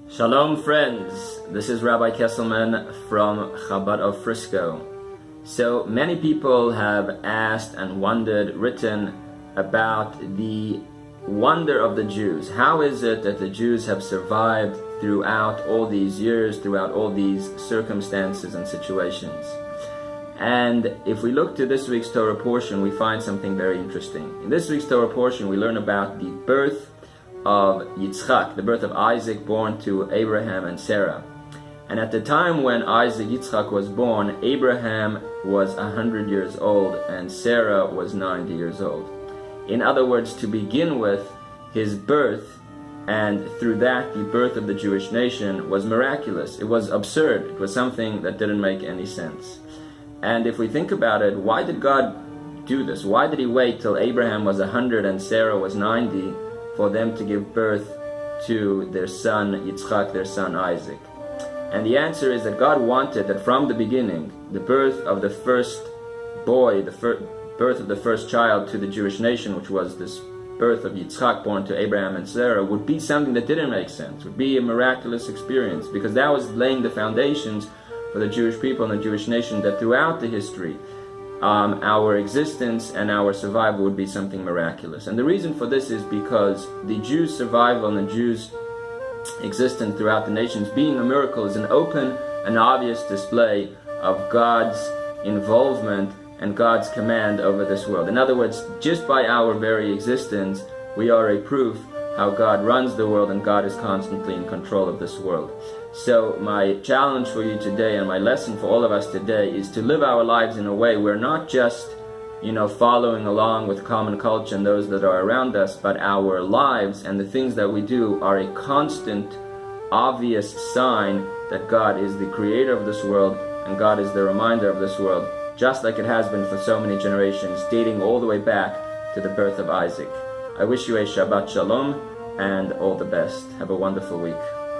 Shalom friends, this is Rabbi Kesselman from Chabad of Frisco. So many people have asked and written about the wonder of the Jews. How is it that the Jews have survived throughout all these years, throughout all these circumstances and situations? And if we look to this week's Torah portion, we find something very interesting. In this week's Torah portion, we learn about the birth of Yitzchak, the birth of Isaac, born to Abraham and Sarah. And at the time when Yitzchak was born, Abraham was 100 years old and Sarah was 90 years old. In other words, to begin with, his birth, and through that the birth of the Jewish nation, was miraculous. It was absurd. It was something that didn't make any sense. And if we think about it, why did God do this? Why did he wait till Abraham was 100 and Sarah was 90 for them to give birth to their son Yitzchak, their son Isaac? And the answer is that God wanted that from the beginning, the birth of the first boy, birth of the first child to the Jewish nation, which was this birth of Yitzchak born to Abraham and Sarah, would be something that didn't make sense, would be a miraculous experience, because that was laying the foundations for the Jewish people and the Jewish nation, that throughout the history, our existence and our survival would be something miraculous. And the reason for this is because the Jews' survival and the Jews' existence throughout the nations being a miracle is an open and obvious display of God's involvement and God's command over this world. In other words, just by our very existence, we are a proof how God runs the world and God is constantly in control of this world. So my challenge for you today and my lesson for all of us today is to live our lives in a way we're not just, following along with common culture and those that are around us, but our lives and the things that we do are a constant, obvious sign that God is the creator of this world and God is the reminder of this world, just like it has been for so many generations, dating all the way back to the birth of Isaac. I wish you a Shabbat Shalom and all the best. Have a wonderful week.